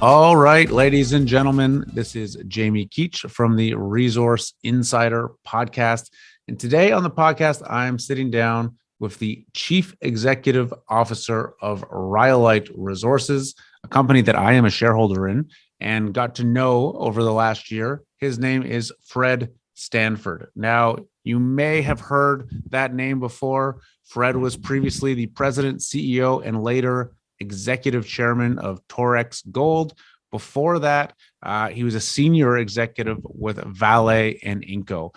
All right, ladies and gentlemen, this is Jamie Keach from the Resource Insider podcast. And today on the podcast, I'm sitting down with the Chief Executive Officer of Rhyolite Resources, a company that I am a shareholder in and got to know over the last year. His name is Fred Stanford. Now, you may have heard that name before. Fred was previously the president, CEO, and later executive chairman of Torex Gold. Before that, he was a senior executive with Vale and Inco.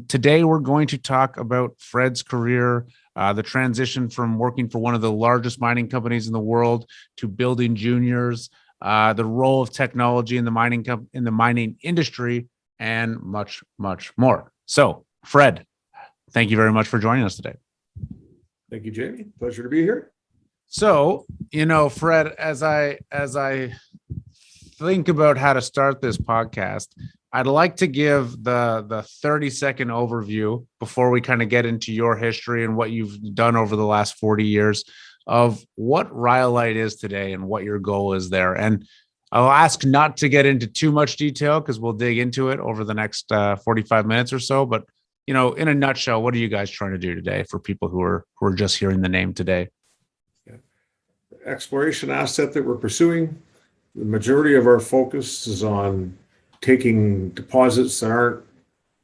Today, we're going to talk about Fred's career, the transition from working for one of the largest mining companies in the world to building juniors, the role of technology in the mining industry, and much, much more. So, Fred, thank you very much for joining us today. Thank you, Jamie. Pleasure to be here. So, Fred, as I think about how to start this podcast, I'd like to give the 30-second overview before we kind of get into your history and what you've done over the last 40 years of what Rhyolite is today and what your goal is there. And I'll ask not to get into too much detail because we'll dig into it over the next 45 minutes or so. But, in a nutshell, what are you guys trying to do today for people who are just hearing the name today? Exploration asset that we're pursuing. The majority of our focus is on taking deposits that aren't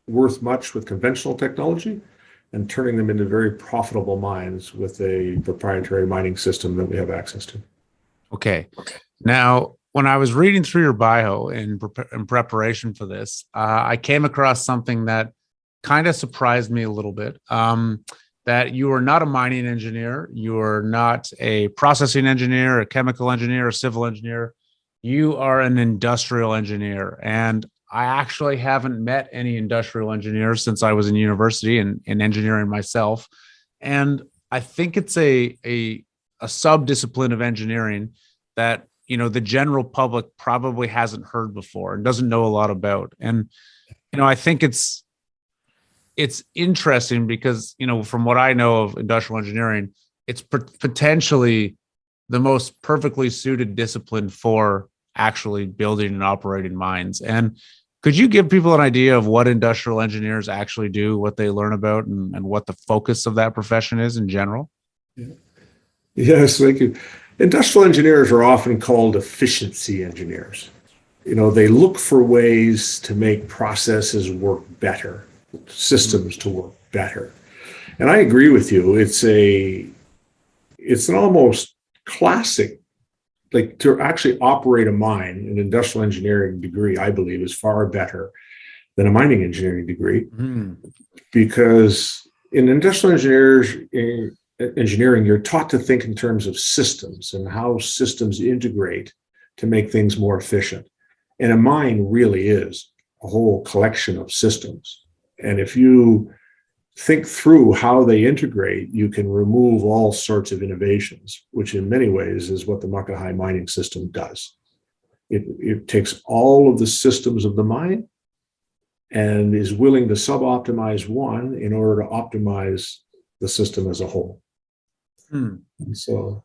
worth much with conventional technology and turning them into very profitable mines with a proprietary mining system that we have access to. Okay. Now, when I was reading through your bio in preparation for this, I came across something that kind of surprised me a little bit. That you are not a mining engineer, you are not a processing engineer, a chemical engineer, a civil engineer. You are an industrial engineer. And I actually haven't met any industrial engineers since I was in university and in engineering myself. And I think it's a sub-discipline of engineering that, the general public probably hasn't heard before and doesn't know a lot about. And, I think it's interesting because, from what I know of industrial engineering, it's potentially the most perfectly suited discipline for actually building and operating mines. And could you give people an idea of what industrial engineers actually do, what they learn about, and what the focus of that profession is in general? Yes, thank you. Industrial engineers are often called efficiency engineers. They look for ways to make processes work better, systems to work better. And I agree with you. It's an almost classic, like to actually operate a mine. An industrial engineering degree, I believe, is far better than a mining engineering degree, because in industrial engineering, you're taught to think in terms of systems and how systems integrate to make things more efficient. And a mine really is a whole collection of systems. And if you think through how they integrate, you can remove all sorts of innovations, which in many ways is what the Makai mining system does. It takes all of the systems of the mine and is willing to sub-optimize one in order to optimize the system as a whole. And so,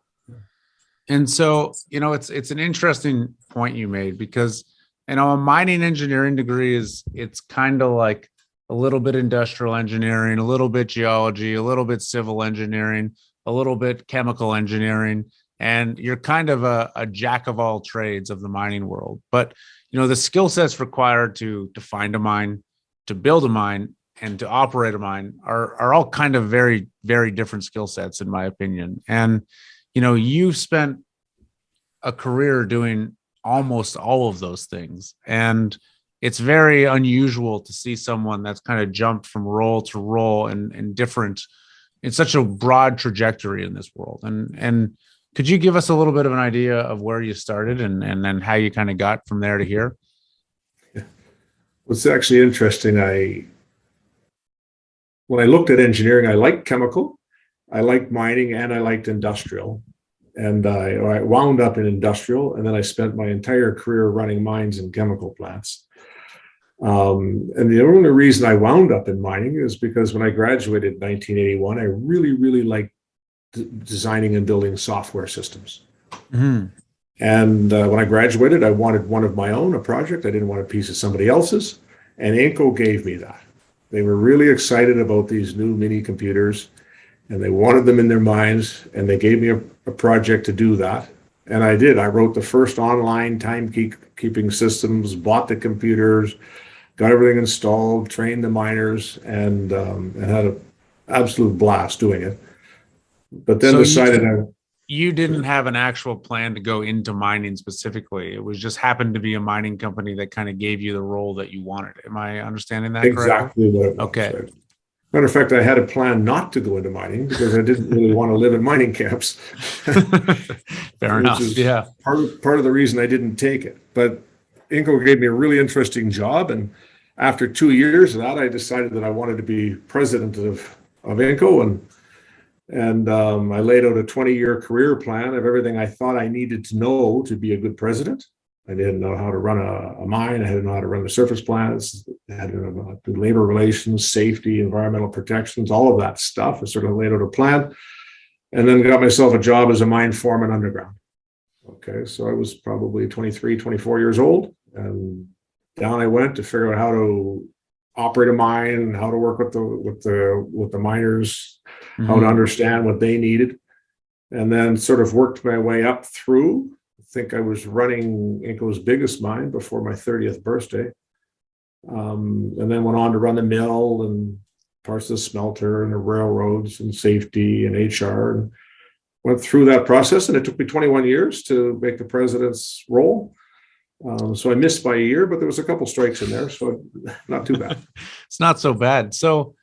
it's an interesting point you made because, a mining engineering degree it's kind of like a little bit industrial engineering, a little bit geology, a little bit civil engineering, a little bit chemical engineering, and you're kind of a jack of all trades of the mining world. But, the skill sets required to find a mine, to build a mine, and to operate a mine are all kind of very, very different skill sets, in my opinion. And, you've spent a career doing almost all of those things. And it's very unusual to see someone that's kind of jumped from role to role and different in such a broad trajectory in this world. And could you give us a little bit of an idea of where you started and then how you kind of got from there to here? What's actually interesting, when I looked at engineering, I liked chemical, I liked mining, and I liked industrial. And I wound up in industrial, and then I spent my entire career running mines and chemical plants. And the only reason I wound up in mining is because when I graduated in 1981, I really, really liked designing and building software systems. And when I graduated, I wanted one of my own, a project. I didn't want a piece of somebody else's. And Inco gave me that. They were really excited about these new mini computers, and they wanted them in their minds. And they gave me a project to do that. And I did. I wrote the first online timekeeping systems, bought the computers, got everything installed, trained the miners, and had an absolute blast doing it. But then So decided you didn't have an actual plan to go into mining specifically. It was just happened to be a mining company that kind of gave you the role that you wanted. Am I understanding that correctly? exactly what it was. Okay. Right? Matter of fact, I had a plan not to go into mining because I didn't really want to live in mining camps. Fair enough. Yeah. Part of the reason I didn't take it. But Inco gave me a really interesting job. And after 2 years of that, I decided that I wanted to be president of Inco. And I laid out a 20-year career plan of everything I thought I needed to know to be a good president. I didn't know how to run a mine. I didn't know how to run the surface plants. I had to know how to do labor relations, safety, environmental protections, all of that stuff. I sort of laid out a plan and then got myself a job as a mine foreman underground. Okay, so I was probably 23, 24 years old. And down I went to figure out how to operate a mine, how to work with the miners, how to understand what they needed, and then sort of worked my way up through. I think I was running Inco's biggest mine before my 30th birthday, and then went on to run the mill and parts of the smelter and the railroads and safety and HR, and went through that process. And it took me 21 years to make the president's role. So I missed by a year, but there was a couple strikes in there, so not too bad. It's not so bad. So,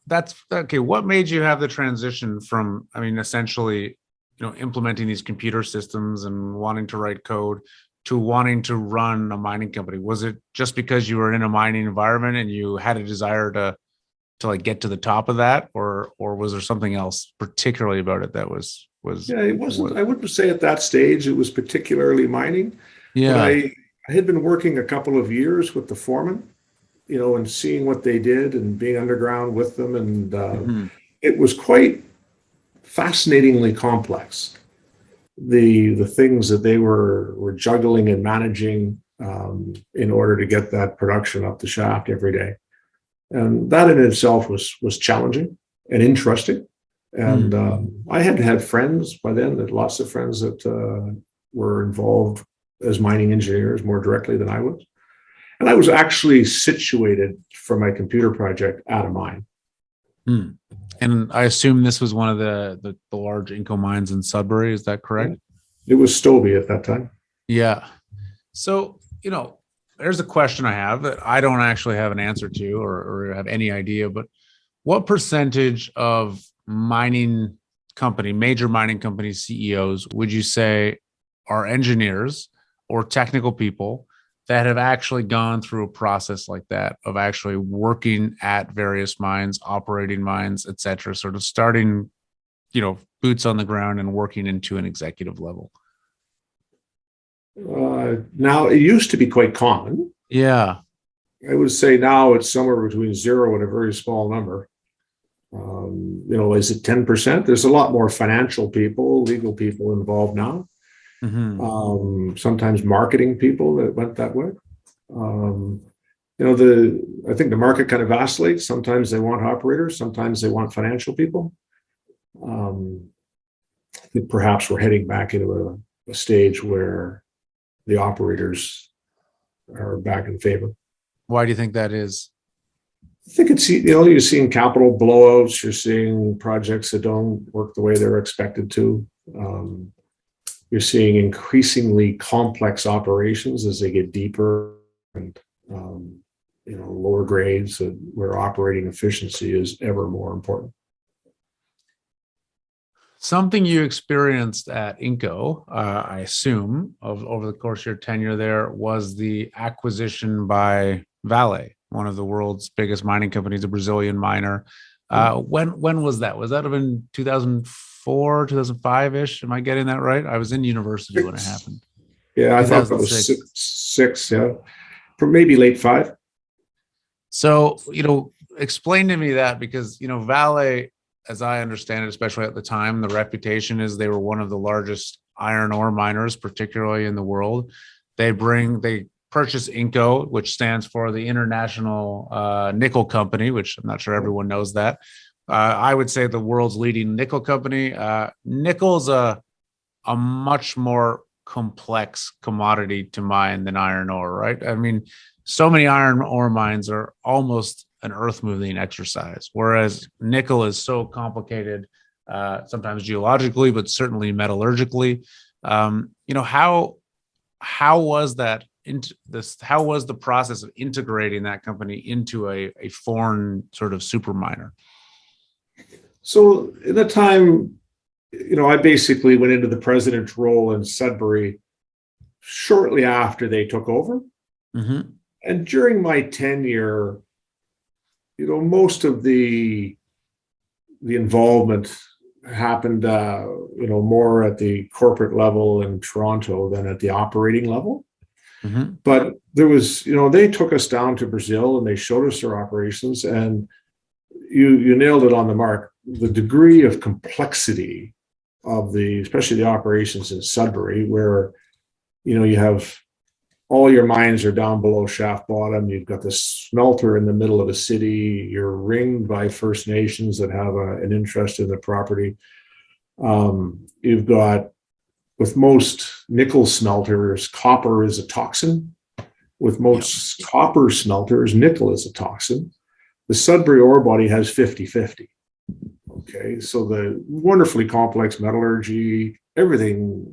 that's okay. What made you have the transition from, essentially, implementing these computer systems and wanting to write code to wanting to run a mining company? Was it just because you were in a mining environment and you had a desire to like get to the top of that, or was there something else particularly about it that was? Yeah, it wasn't. I wouldn't say at that stage it was particularly mining. Yeah, but I had been working a couple of years with the foreman, and seeing what they did and being underground with them, and it was quite fascinatingly complex. The things that they were juggling and managing in order to get that production up the shaft every day, and that in itself was challenging and interesting. And I had friends by then, lots of friends that were involved as mining engineers more directly than I was. And I was actually situated for my computer project at a mine. And I assume this was one of the large Inco mines in Sudbury. Is that correct? It was Stobie at that time. Yeah. So, there's a question I have that I don't actually have an answer to or have any idea, but what percentage of major mining company CEOs would you say are engineers or technical people that have actually gone through a process like that of actually working at various mines, operating mines, et cetera, sort of starting, boots on the ground and working into an executive level? Now, it used to be quite common. Yeah. I would say now it's somewhere between 0 and a very small number. Is it 10%? There's a lot more financial people, legal people involved now. Sometimes marketing people that went that way. I think the market kind of vacillates. Sometimes they want operators, sometimes they want financial people. I think perhaps we're heading back into a stage where the operators are back in favor. Why do you think that is? I think it's, you're seeing capital blowouts, you're seeing projects that don't work the way they're expected to. You're seeing increasingly complex operations as they get deeper and lower grades, where operating efficiency is ever more important. Something you experienced at Inco, I assume, over the course of your tenure there, was the acquisition by Vale, one of the world's biggest mining companies, a Brazilian miner. When was that? Was that in 2004, 2005-ish? Am I getting that right? I was in university when it happened. Yeah, I thought that was six, yeah. Maybe late 5. So, explain to me that, because, Vale, as I understand it, especially at the time, the reputation is they were one of the largest iron ore miners, particularly in the world. They purchase Inco, which stands for the International Nickel Company, which I'm not sure everyone knows that. I would say the world's leading nickel company. Nickel's a much more complex commodity to mine than iron ore, right? I mean, so many iron ore mines are almost an earth moving exercise, whereas nickel is so complicated, sometimes geologically, but certainly metallurgically. How was that how was the process of integrating that company into a foreign sort of super miner? So in the time, I basically went into the president's role in Sudbury shortly after they took over. Mm-hmm. And during my tenure, most of the involvement happened, more at the corporate level in Toronto than at the operating level. Mm-hmm. But there was, they took us down to Brazil and they showed us their operations, and you nailed it on the mark. The degree of complexity of especially the operations in Sudbury, where, you have all your mines are down below shaft bottom. You've got the smelter in the middle of a city. You're ringed by First Nations that have an interest in the property. You've got, with most nickel smelters, copper is a toxin. With most copper smelters, nickel is a toxin. The Sudbury ore body has 50-50. Okay, so the wonderfully complex metallurgy, everything,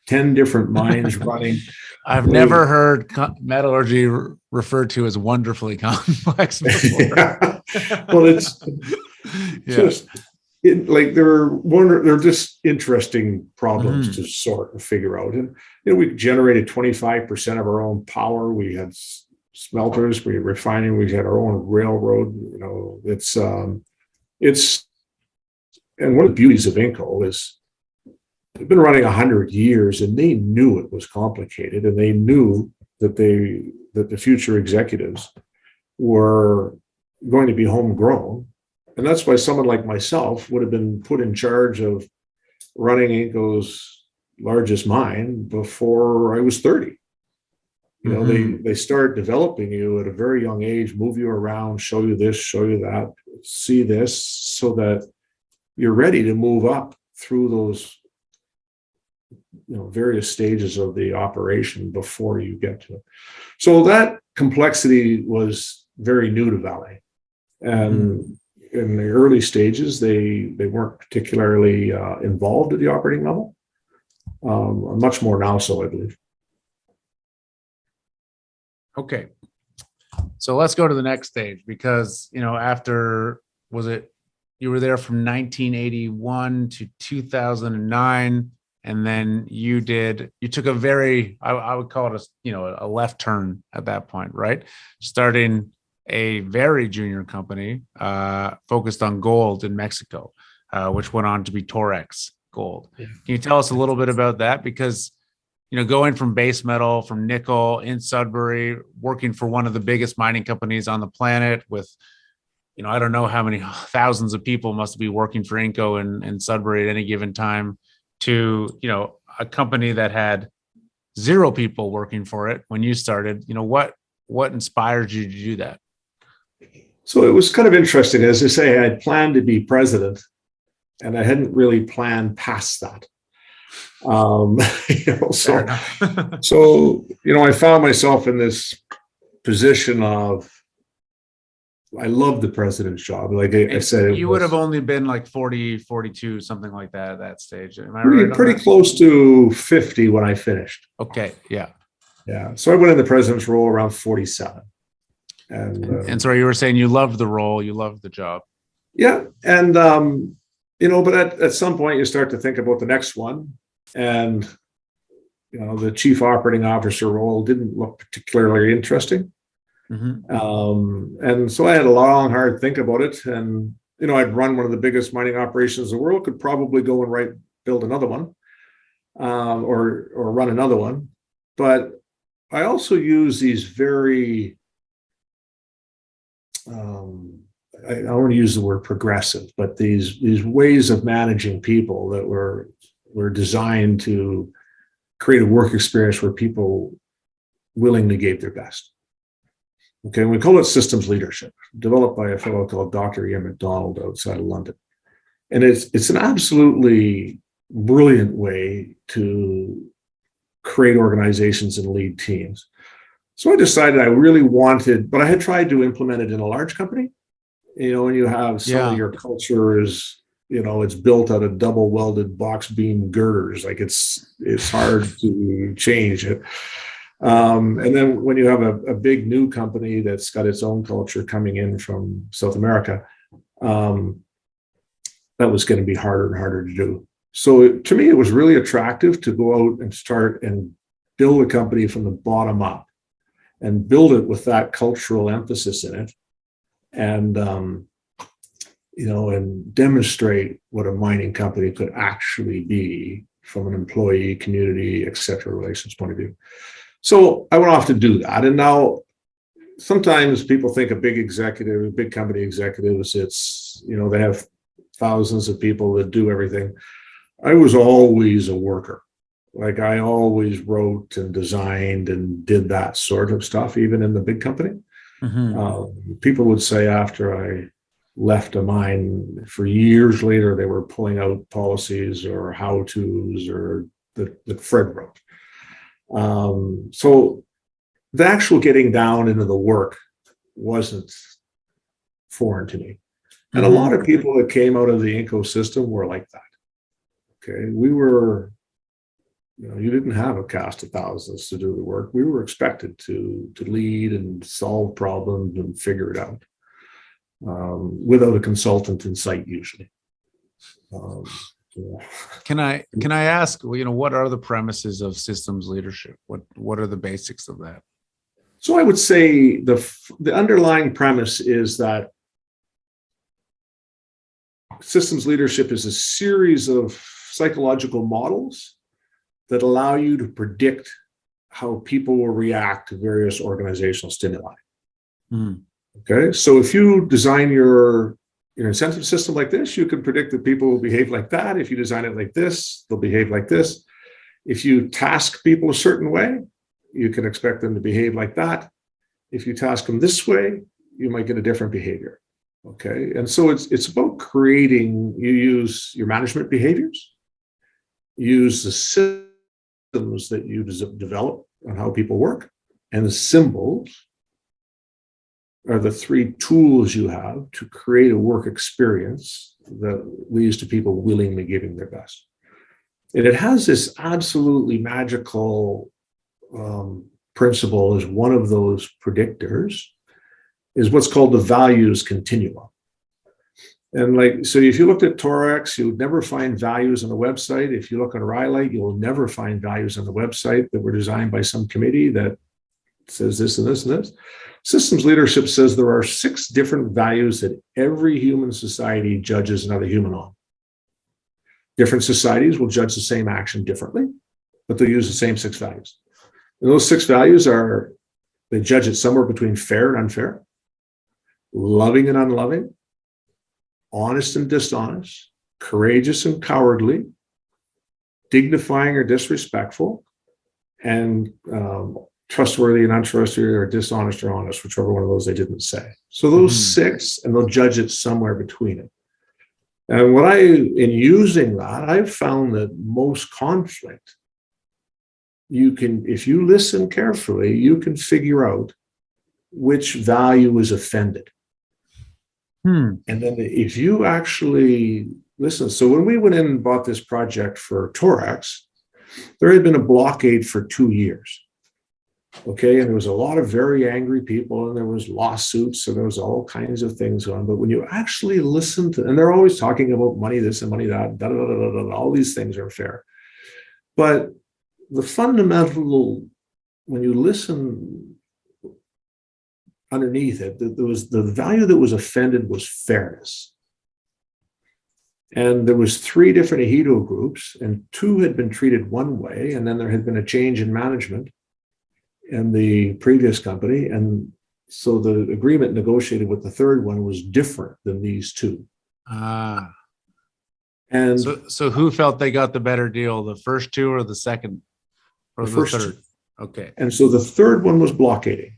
10 different mines running. I've never heard metallurgy referred to as wonderfully complex before. Yeah. Well, it's just they're just interesting problems to sort and figure out. And we generated 25% of our own power. We had smelters, we had refining, we had our own railroad. And one of the beauties of Inco is they've been running 100 years, and they knew it was complicated, and they knew that the future executives were going to be homegrown. And that's why someone like myself would have been put in charge of running Inco's largest mine before I was 30. They start developing you at a very young age, move you around, show you this, show you that, see this, so that you're ready to move up through those various stages of the operation before you get to it. So that complexity was very new to Vale. And in the early stages, they weren't particularly involved at the operating level. Much more now, so I believe. Okay. So let's go to the next stage, because, after, you were there from 1981 to 2009. And then you took a very, I would call it a left turn at that point, right? Starting a very junior company focused on gold in Mexico, which went on to be Torex Gold. Yeah. Can you tell us a little bit about that? Because, going from base metal, from nickel in Sudbury, working for one of the biggest mining companies on the planet with, I don't know how many thousands of people must be working for Inco in Sudbury at any given time, to, a company that had 0 people working for it when you started. What inspired you to do that? So it was kind of interesting. As I say, I had planned to be president, and I hadn't really planned past that. So I found myself in this position of, I love the president's job. Like I said, you would have only been like 40, 42, something like that at that stage. Am I pretty close to 50 when I finished. Okay. Yeah. Yeah. So I went in the president's role around 47. And so you were saying you loved the role, you loved the job. Yeah. And, but at some point you start to think about the next one. And, the chief operating officer role didn't look particularly interesting. And so I had a long, hard think about it. And, I'd run one of the biggest mining operations in the world, could probably go and build another one, or run another one. But I also use these very, I don't want to use the word progressive, but these ways of managing people that were were designed to create a work experience where people willingly gave their best. Okay, and we call it systems leadership, developed by a fellow called Dr. Ian McDonald outside of London. And it's an absolutely brilliant way to create organizations and lead teams. So I decided I really wanted, but I had tried to implement it in a large company. When you have some of your culture is, it's built out of double welded box beam girders, like it's hard to change it. And then when you have a big new company that's got its own culture coming in from South America, that was going to be harder and harder to do. So to me, it was really attractive to go out and start and build a company from the bottom up and build it with that cultural emphasis in it. And, and demonstrate what a mining company could actually be from an employee, community, et cetera, relations point of view. So I went off to do that. And now sometimes people think a big company executives, it's, they have thousands of people that do everything. I was always a worker. Like I always wrote and designed and did that sort of stuff, even in the big company. Mm-hmm. People would say after I left a mine, for years later, they were pulling out policies or how-tos or that Fred wrote. So the actual getting down into the work wasn't foreign to me. And a lot of people that came out of the ecosystem were like that. Okay, we were, you didn't have a cast of thousands to do the work. We were expected to lead and solve problems and figure it out without a consultant in sight usually. Can I ask, what are the premises of systems leadership? What are the basics of that? So I would say the underlying premise is that systems leadership is a series of psychological models that allow you to predict how people will react to various organizational stimuli. Mm. Okay, so if you design your incentive system like this, you can predict that people will behave like that. If you design it like this, they'll behave like this. If you task people a certain way, you can expect them to behave like that. If you task them this way, you might get a different behavior. Okay, and so it's about creating, you use your management behaviors, use the systems that you develop on how people work, and the symbols are the three tools you have to create a work experience that leads to people willingly giving their best. And it has this absolutely magical principle as one of those predictors is what's called the Values Continuum. And so if you looked at Torex, you would never find values on the website. If you look at Rhyolite, you will never find values on the website that were designed by some committee that says this and this and this. Systems leadership says there are 6 different values that every human society judges another human on. Different societies will judge the same action differently, but they'll use the same 6 values. And those 6 values are, they judge it somewhere between fair and unfair, loving and unloving, honest and dishonest, courageous and cowardly, dignifying or disrespectful, and trustworthy and untrustworthy, or dishonest or honest, whichever one of those they didn't say. So those 6, and they'll judge it somewhere between it. And in using that, I've found that most conflict, if you listen carefully, you can figure out which value is offended. And then if you actually listen, so when we went in and bought this project for Torex, there had been a blockade for 2 years. Okay, and there was a lot of very angry people, and there was lawsuits, and there was all kinds of things going on. But when you actually listen to, and they're always talking about money this and money that, all these things are fair. But the fundamental, when you listen underneath it, there was the value that was offended was fairness. And there was 3 different ejido groups, and 2 had been treated one way, and then there had been a change in management in the previous company. And so the agreement negotiated with the 3rd one was different than these 2. And So who felt they got the better deal, the first two or the second or the the first third? two. Okay. And so the third one was blockading.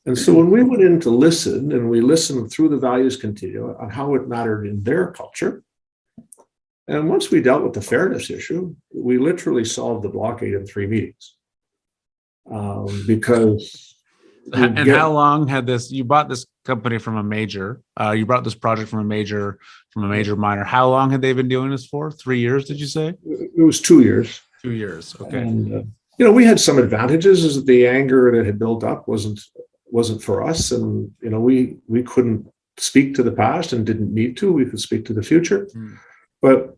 And so when we went in to listen, and we listened through the values continuum on how it mattered in their culture, and once we dealt with the fairness issue, we literally solved the blockade in 3 meetings. Because And how long had this? You bought this company from a major. You brought this project from a major miner. How long had they been doing this for? 3 years? Did you say? it was 2 years. 2 years. Okay. And we had some advantages. Is that the anger that had built up wasn't for us, and we couldn't speak to the past and didn't need to. We could speak to the future. But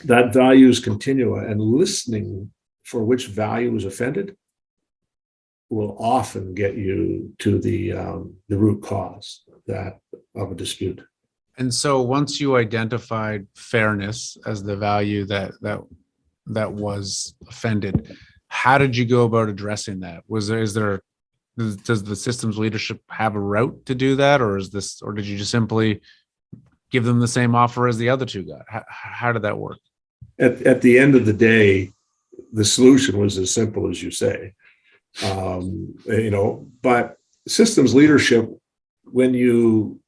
that values continua and listening for which value is offended will often get you to the root cause of a dispute. And so once you identified fairness as the value that was offended, how did you go about addressing that? Does the systems leadership have a route to do that, or did you just simply give them the same offer as the other two got? How did that work? At the end of the day, the solution was as simple as you say. But systems leadership, when you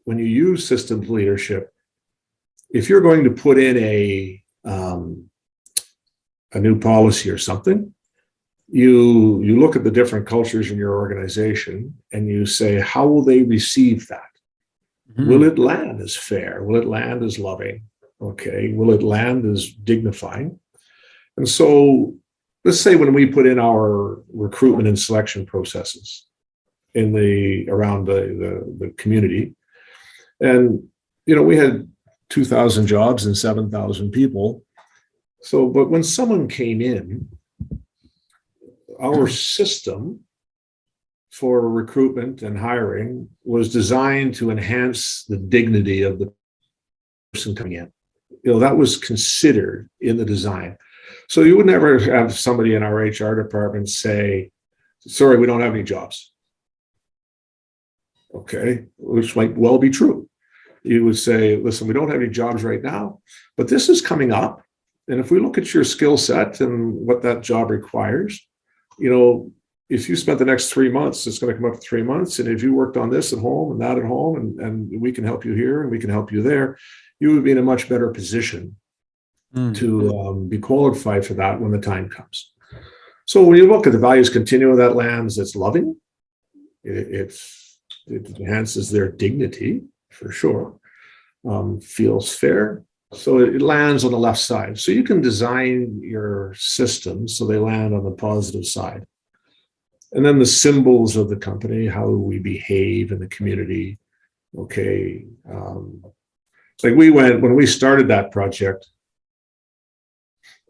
use systems leadership, if you're going to put in a new policy or something, you look at the different cultures in your organization and you say, how will they receive that? Mm-hmm. Will it land as fair? Will it land as loving? Okay. Will it land as dignifying? And so let's say when we put in our recruitment and selection processes around the community, and we had 2,000 jobs and 7,000 people. So, but when someone came in, our system for recruitment and hiring was designed to enhance the dignity of the person coming in. That was considered in the design. So you would never have somebody in our HR department say, sorry, we don't have any jobs. Okay, which might well be true. You would say, listen, we don't have any jobs right now, but this is coming up. And if we look at your skill set and what that job requires, if you spent the next 3 months, it's going to come up to 3 months. And if you worked on this at home and that at home, and we can help you here and we can help you there, you would be in a much better position to be qualified for that when the time comes. So when you look at the values continuum, that lands, it's loving. It enhances their dignity for sure. Feels fair. So it lands on the left side. So you can design your systems so they land on the positive side. And then the symbols of the company, how we behave in the community. Okay. Like when we started that project,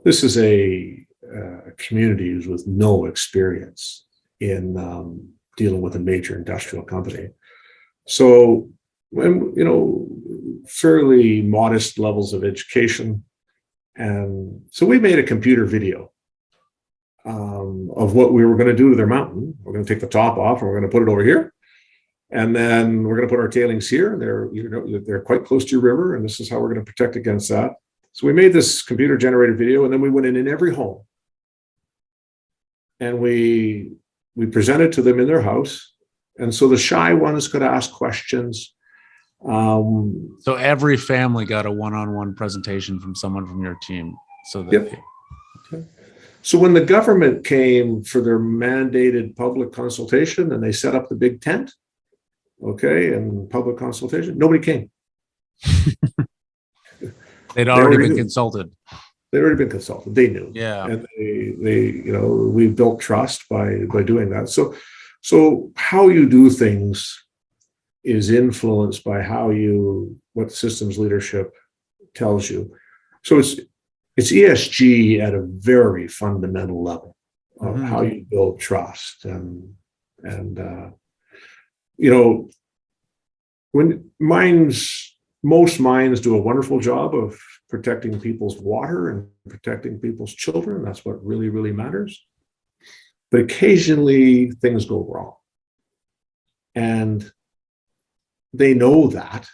this is a community with no experience in dealing with a major industrial company. So when, fairly modest levels of education. And so we made a computer video of what we were going to do to their mountain. We're going to take the top off and we're going to put it over here. And then we're going to put our tailings here. They're quite close to your river. And this is how we're going to protect against that. So we made this computer generated video, and then we went in every home. And we presented to them in their house. And so the shy ones could ask questions. So every family got a one-on-one presentation from someone from your team. So that yep. Okay. So when the government came for their mandated public consultation and they set up the big tent, okay, and public consultation, nobody came. They'd already been consulted. They'd already been consulted. They knew. Yeah. And we built trust by doing that. So how you do things is influenced by what systems leadership tells you. So it's ESG at a very fundamental level of how you build trust and when most mines do a wonderful job of protecting people's water and protecting people's children. That's what really, really matters. But occasionally things go wrong. And they know that.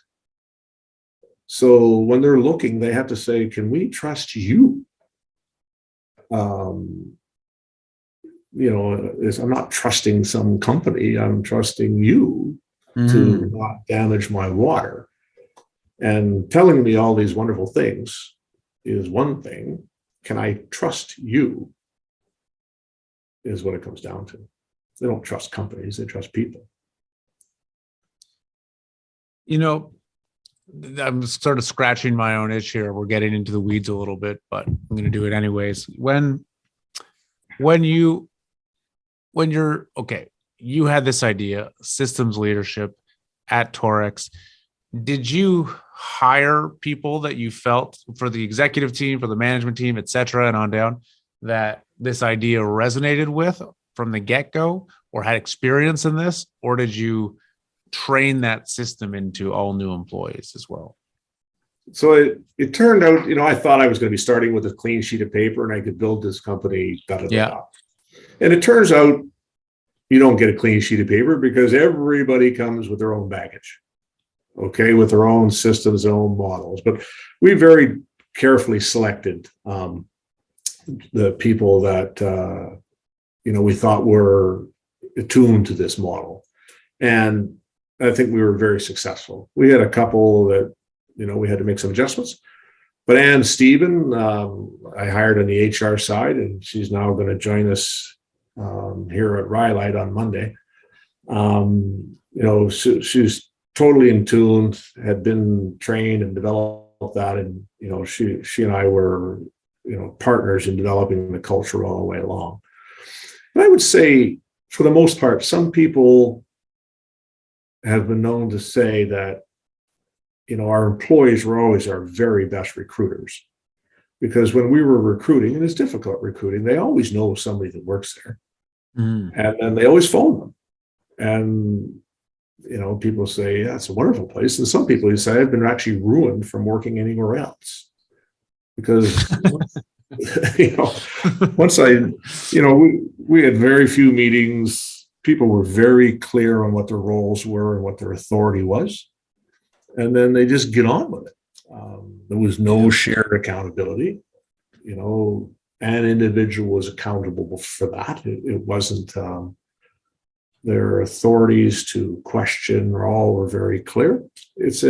So when they're looking, they have to say, can we trust you? I'm not trusting some company. I'm trusting you to not damage my water. And telling me all these wonderful things is one thing. Can I trust you? Is what it comes down to. They don't trust companies, they trust people. I'm sort of scratching my own itch here. We're getting into the weeds a little bit, but I'm going to do it anyways. When you're okay, you had this idea, systems leadership at Torex. Did you hire people that you felt for the executive team, for the management team, et cetera, and on down, that this idea resonated with from the get-go or had experience in this? Or did you train that system into all new employees as well? So it turned out, I thought I was going to be starting with a clean sheet of paper and I could build this company. Yeah. And it turns out you don't get a clean sheet of paper because everybody comes with their own baggage, okay, with their own systems, their own models. But we very carefully selected the people that, we thought were attuned to this model. And I think we were very successful. We had a couple that, we had to make some adjustments. But Ann Stephen, I hired on the HR side, and she's now going to join us here at Rhyolite on Monday. She's totally in tune, had been trained and developed that. And, she and I were, partners in developing the culture all the way along. And I would say, for the most part, some people have been known to say that, our employees were always our very best recruiters. Because when we were recruiting, and it's difficult recruiting, they always know somebody that works there. And then they always phone them. And, people say, yeah, it's a wonderful place. And some people say, I've been actually ruined from working anywhere else. Because, once we had very few meetings. People were very clear on what their roles were and what their authority was. And then they just get on with it. There was no shared accountability. An individual was accountable for that. It wasn't their authorities to question all were very clear. It's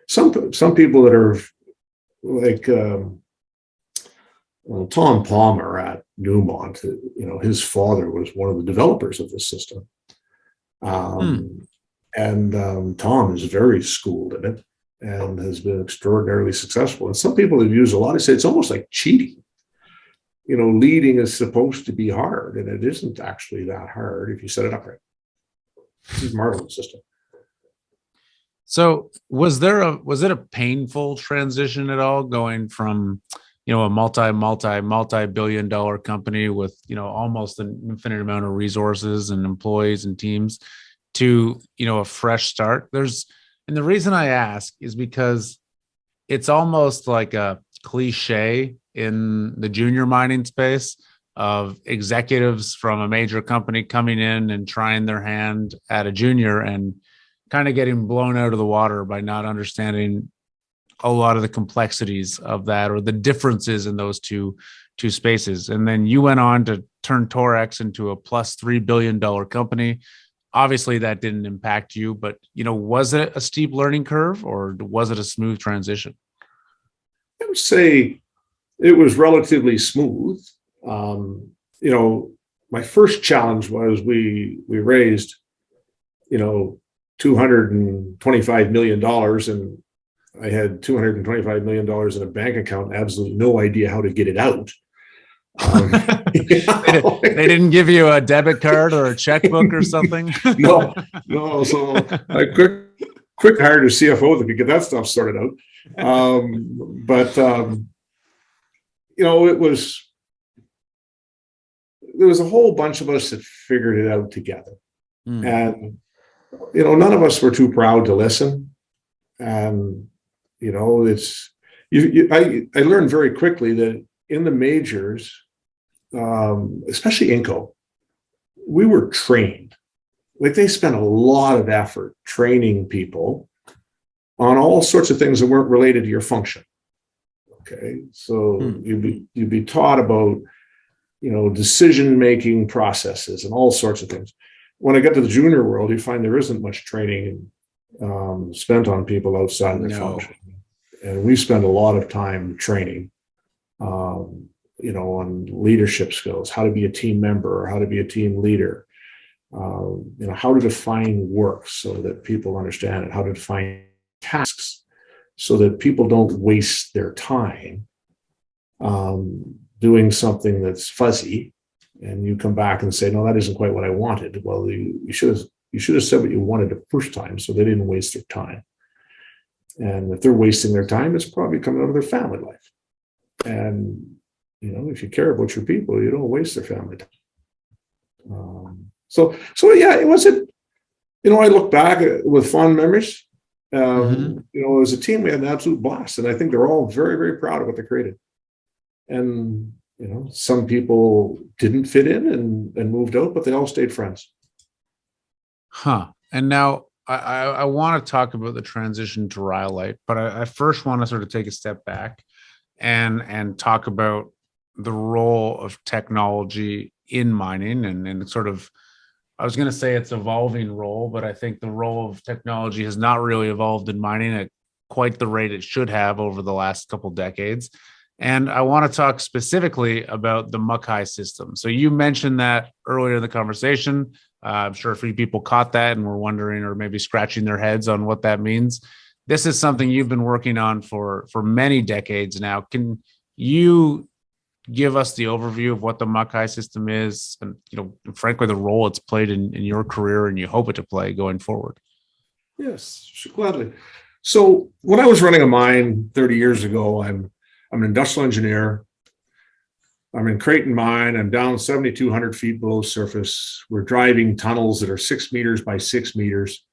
some people that are like Tom Palmer at Newmont. His father was one of the developers of this system. And Tom is very schooled in it and has been extraordinarily successful. And some people have used a lot of say it's almost like cheating. Leading is supposed to be hard, and it isn't actually that hard if you set it up right. It's a marvelous system. So was it a painful transition at all, going from, a multi-billion dollar company with, almost an infinite amount of resources and employees and teams to, a fresh start? And the reason I ask is because it's almost like a cliche in the junior mining space of executives from a major company coming in and trying their hand at a junior and kind of getting blown out of the water by not understanding a lot of the complexities of that or the differences in those two spaces. And then you went on to turn Torex into a plus $3 billion company. Obviously that didn't impact you, but was it a steep learning curve or was it a smooth transition? I would say it was relatively smooth. My first challenge was we raised, $225 million, and I had $225 million in a bank account, absolutely no idea how to get it out. They didn't give you a debit card or a checkbook or something? No. So I quick hired a CFO that could get that stuff sorted out. There was a whole bunch of us that figured it out together. And, none of us were too proud to listen. And, I learned very quickly that in the majors, especially Inco, we were trained. Like they spent a lot of effort training people on all sorts of things that weren't related to your function. Okay, so you'd be taught about, decision-making processes and all sorts of things. When I get to the junior world, you find there isn't much training spent on people outside their function. And we spend a lot of time training, on leadership skills, how to be a team member or how to be a team leader, how to define work so that people understand it, how to define tasks so that people don't waste their time doing something that's fuzzy, and you come back and say, no, that isn't quite what I wanted. Well, you should have said what you wanted the first time so they didn't waste their time. And if they're wasting their time, it's probably coming out of their family life. And if you care about your people, you don't waste their family time. So yeah, it wasn't. I look back with fond memories. As a team, we had an absolute blast, and I think they're all very, very proud of what they created. And some people didn't fit in and moved out, but they all stayed friends. And now I want to talk about the transition to Rhyolite, but I first want to sort of take a step back and talk about the role of technology in mining and sort of, I was going to say its evolving role, but I think the role of technology has not really evolved in mining at quite the rate it should have over the last couple decades. And I want to talk specifically about the Makai system. So you mentioned that earlier in the conversation. I'm sure a few people caught that and were wondering or maybe scratching their heads on what that means. This is something you've been working on for many decades now. Can you give us the overview of what the Makai system is and, frankly, the role it's played in your career and you hope it to play going forward? Yes, gladly. So when I was running a mine 30 years ago, I'm an industrial engineer. I'm in Creighton Mine. I'm down 7,200 feet below surface. We're driving tunnels that are 6 meters by 6 meters.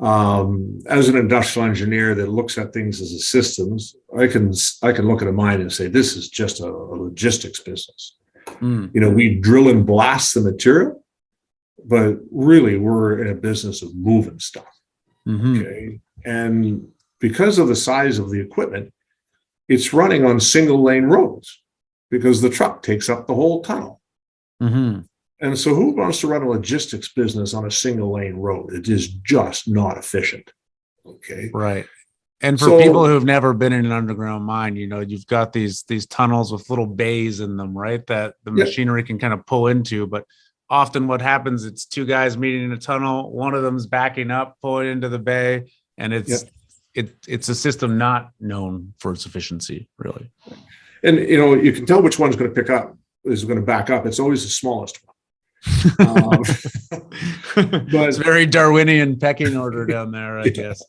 As an industrial engineer that looks at things as a systems, I can look at a mine and say, this is just a logistics business. We drill and blast the material, but really we're in a business of moving stuff. Okay. And because of the size of the equipment, it's running on single lane roads because the truck takes up the whole tunnel. And so who wants to run a logistics business on a single lane road? It is just not efficient. Okay. Right. And for people who've never been in an underground mine, you've got these tunnels with little bays in them, right? That the machinery can kind of pull into. But often what happens, it's two guys meeting in a tunnel. One of them's backing up, pulling into the bay. And it's a system not known for its efficiency, really. And, you can tell which one's going to back up. It's always the smallest one. But it's very Darwinian pecking order down there, I guess.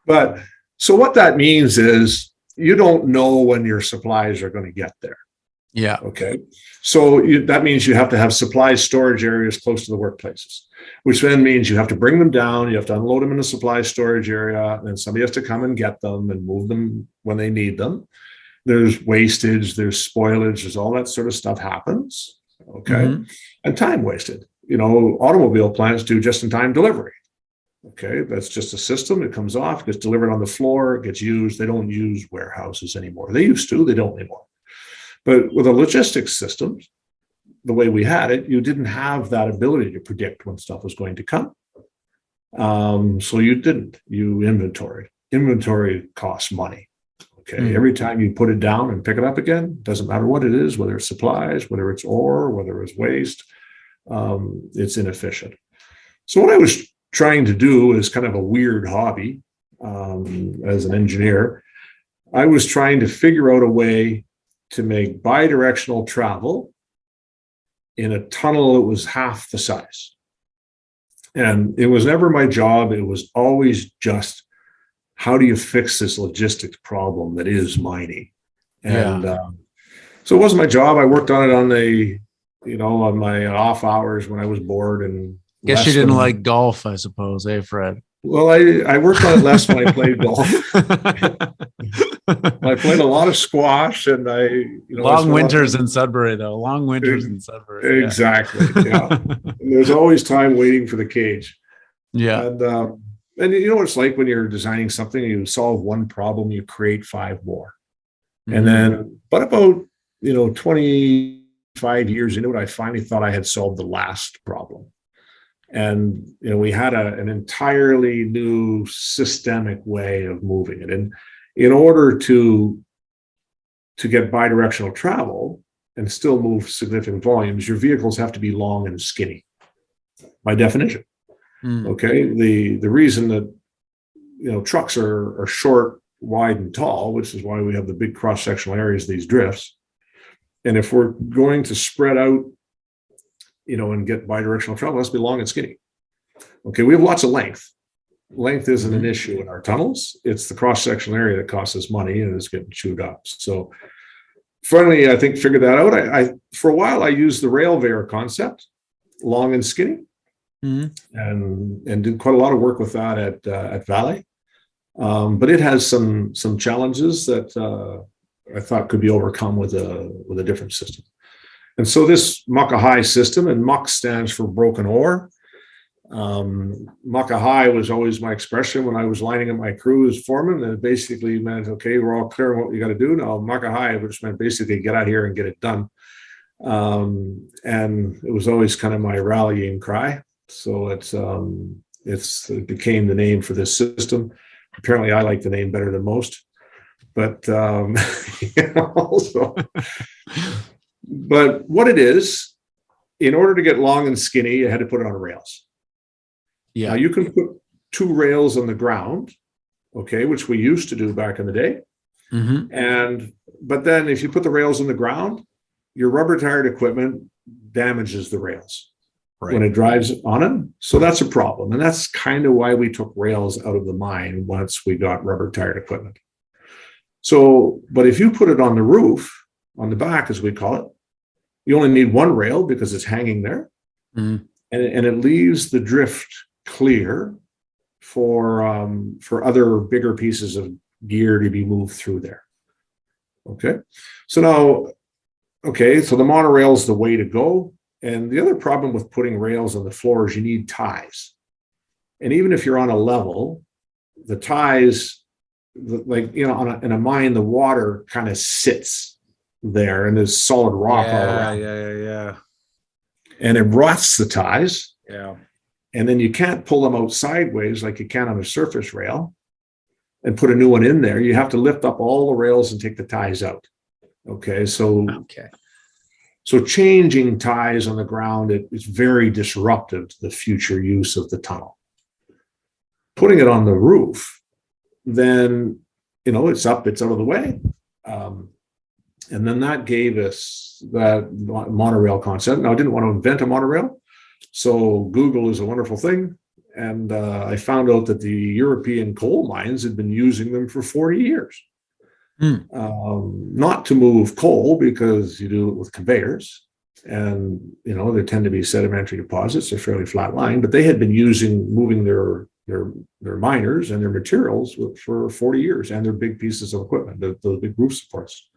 But so what that means is you don't know when your supplies are going to get there. Yeah. Okay. So that means you have to have supply storage areas close to the workplaces, which then means you have to bring them down. You have to unload them in a supply storage area. And then somebody has to come and get them and move them when they need them. There's wastage, there's spoilage, there's all that sort of stuff happens. Okay. And time wasted. Automobile plants do just-in-time delivery. Okay. That's just a system. It comes off, gets delivered on the floor, gets used. They don't use warehouses anymore. They used to, they don't anymore. But with a logistics system, the way we had it, you didn't have that ability to predict when stuff was going to come. So you didn't. You inventoried. Inventory costs money. Okay. Every time you put it down and pick it up again, doesn't matter what it is, whether it's supplies, whether it's ore, whether it's waste, it's inefficient. So what I was trying to do is kind of a weird hobby as an engineer. I was trying to figure out a way to make bidirectional travel in a tunnel that was half the size. And it was never my job. It was always just, how do you fix this logistics problem that is mining? And so it wasn't my job. I worked on it on my off hours when I was bored. And guess you didn't like golf, I suppose, Fred? Well, I worked on it less when I played golf. I played a lot of squash, and long winters in Sudbury, though. Long winters in Sudbury. Exactly. Yeah. And there's always time waiting for the cage. Yeah. And And you know what it's like when you're designing something, you solve one problem, you create five more. And then, but about, 25 years into it, I finally thought I had solved the last problem. And, we had an entirely new systemic way of moving it. And in order to get bidirectional travel and still move significant volumes, your vehicles have to be long and skinny by definition. Okay. The reason that, trucks are short, wide, and tall, which is why we have the big cross-sectional areas, these drifts. And if we're going to spread out, and get bidirectional travel, it has to be long and skinny. Okay. We have lots of length. Length isn't an issue in our tunnels. It's the cross-sectional area that costs us money and is getting chewed up. So finally, I think, figured that out. I for a while, I used the Railveyor concept, long and skinny, and did quite a lot of work with that at Vale. But it has some challenges that I thought could be overcome with a different system. And so this Makai system, and Mak stands for broken ore. Makai was always my expression when I was lining up my crew as foreman. And it basically meant, okay, we're all clear on what you got to do now. Makai, which meant basically get out here and get it done. And it was always kind of my rallying cry. So it became the name for this system. Apparently, I like the name better than most. But but what it is, in order to get long and skinny, you had to put it on rails. Yeah. Now you can put two rails on the ground, okay, which we used to do back in the day. But then if you put the rails on the ground, your rubber tired equipment damages the rails when it drives on them. So that's a problem. And that's kind of why we took rails out of the mine once we got rubber tired equipment. So, but if you put it on the roof, on the back, as we call it, you only need one rail because it's hanging there. And it leaves the drift clear for other bigger pieces of gear to be moved through there. Okay. So now, so the monorail is the way to go. And the other problem with putting rails on the floor is you need ties. And even if you're on a level, the ties, in a mine, the water kind of sits there and there's solid rock all around. Yeah. And it rots the ties. Yeah. And then you can't pull them out sideways like you can on a surface rail and put a new one in there. You have to lift up all the rails and take the ties out. Okay. So changing ties on the ground, it's very disruptive to the future use of the tunnel. Putting it on the roof, then, it's up, it's out of the way. And then that gave us that monorail concept. Now, I didn't want to invent a monorail. So Google is a wonderful thing. And I found out that the European coal mines had been using them for 40 years. Not to move coal, because you do it with conveyors. And, there tend to be sedimentary deposits. They're fairly flat lying, but they had been moving their miners and their materials for 40 years, and their big pieces of equipment, the big roof supports.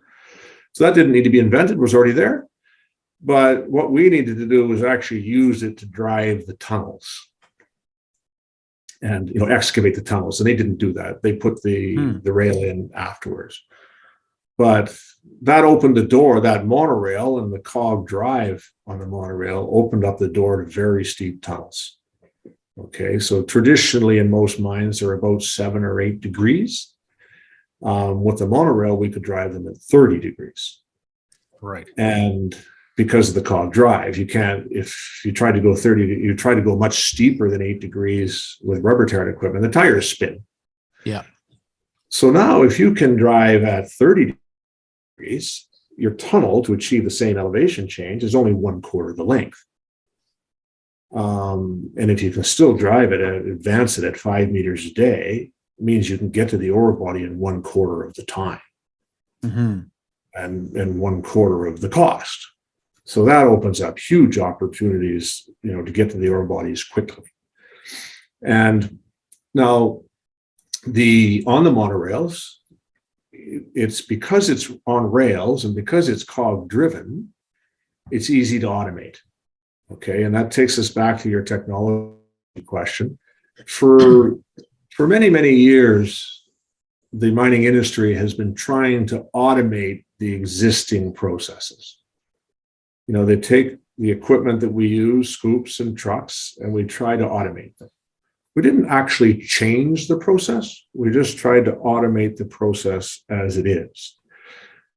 So that didn't need to be invented, was already there. But what we needed to do was actually use it to drive the tunnels and, excavate the tunnels. And they didn't do that. They put the rail in afterwards. But that opened the door, that monorail and the cog drive on the monorail opened up the door to very steep tunnels. Okay, so traditionally in most mines, they're about 7 or 8 degrees. With the monorail, we could drive them at 30 degrees. Right. And because of the cog drive, you can't, if you try to go 30, you try to go much steeper than 8 degrees with rubber tired equipment, the tires spin. Yeah. So now if you can drive at 30 degrees, your tunnel to achieve the same elevation change is only 1/4 the length. And if you can still drive it and advance it at 5 meters a day, it means you can get to the ore body in 1/4 of the time and 1/4 of the cost. So that opens up huge opportunities, to get to the ore bodies quickly. And now on the monorails, it's because it's on rails and because it's cog driven, it's easy to automate. Okay. And that takes us back to your technology question. For For many, many years, the mining industry has been trying to automate the existing processes. They take the equipment that we use, scoops and trucks, and we try to automate them. We didn't actually change the process. We just tried to automate the process as it is.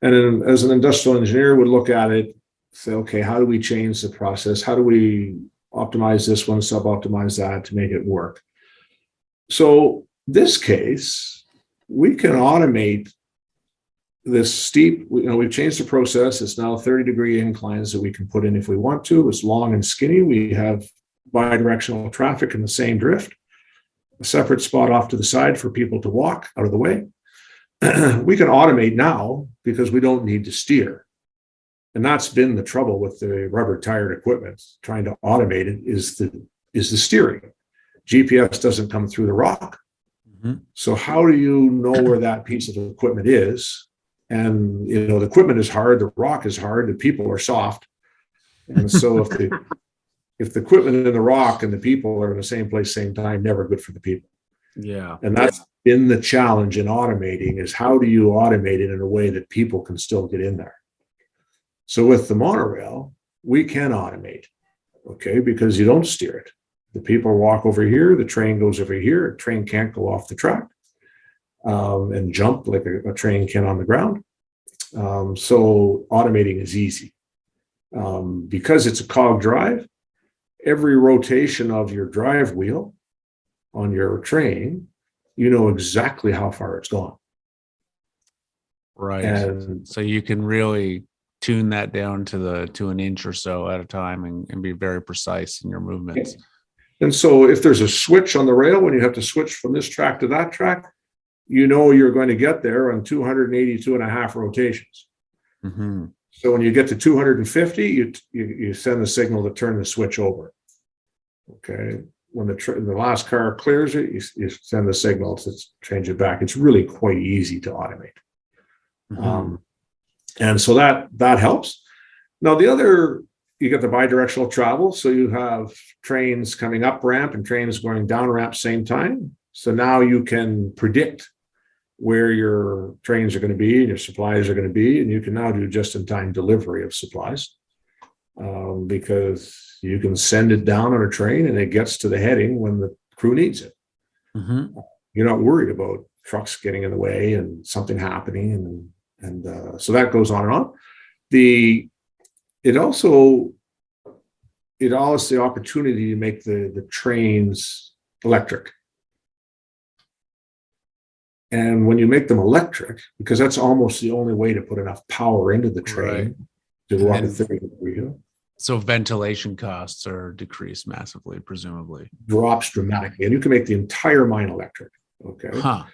And then, as an industrial engineer would look at it, say, okay, how do we change the process? How do we optimize this one, sub-optimize that to make it work? So this case, we can automate this steep, we've changed the process. It's now 30-degree inclines that we can put in if we want to. It's long and skinny. We have bi-directional traffic in the same drift, a separate spot off to the side for people to walk out of the way. We can automate now because we don't need to steer. And that's been the trouble with the rubber tired equipment. Trying to automate it is the steering. GPS doesn't come through the rock. Mm-hmm. So how do you know where that piece of equipment is? And the equipment is hard, the rock is hard, the people are soft. And so if the equipment and the rock and the people are in the same place, same time, never good for the people. Yeah. And that's been the challenge in automating, is how do you automate it in a way that people can still get in there? So with the monorail, we can automate, okay, because you don't steer it. The people walk over here, the train goes over here, a train can't go off the track and jump like a train can on the ground. So automating is easy. Because it's a cog drive, every rotation of your drive wheel on your train, you know exactly how far it's gone. Right. And so you can really tune that down to an inch or so at a time and be very precise in your movements. And so if there's a switch on the rail, when you have to switch from this track to that track, you're going to get there on 282 and a half rotations. Mm-hmm. So when you get to 250, you send the signal to turn the switch over. Okay. When the last car clears it, you send the signal to change it back. It's really quite easy to automate. Mm-hmm. And so that helps. Now you get the bidirectional travel. So you have trains coming up ramp and trains going down ramp same time. So now you can predict where your trains are going to be and your supplies are going to be. And you can now do just-in-time delivery of supplies because you can send it down on a train and it gets to the heading when the crew needs it. Mm-hmm. You're not worried about trucks getting in the way and something happening. And so that goes on and on. It also allows the opportunity to make the trains electric. And when you make them electric, because that's almost the only way to put enough power into the train to go up to 30-degree hill. So ventilation costs are decreased massively, presumably. Drops dramatically. And you can make the entire mine electric. Okay. Huh.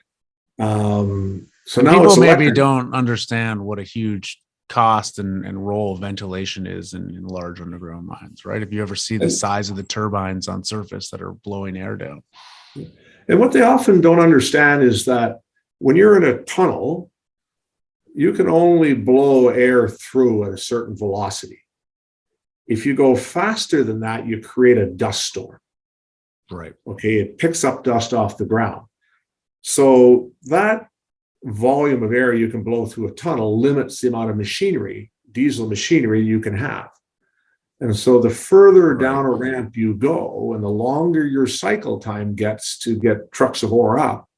So now people maybe don't understand what a huge cost and role ventilation is in large underground mines, right? If you ever see the size of the turbines on surface that are blowing air down. And what they often don't understand is that when you're in a tunnel, you can only blow air through at a certain velocity. If you go faster than that, you create a dust storm. Right. Okay. It picks up dust off the ground. So that volume of air you can blow through a tunnel limits the amount of machinery, diesel machinery you can have. And so the further down a ramp you go and the longer your cycle time gets to get trucks of ore up,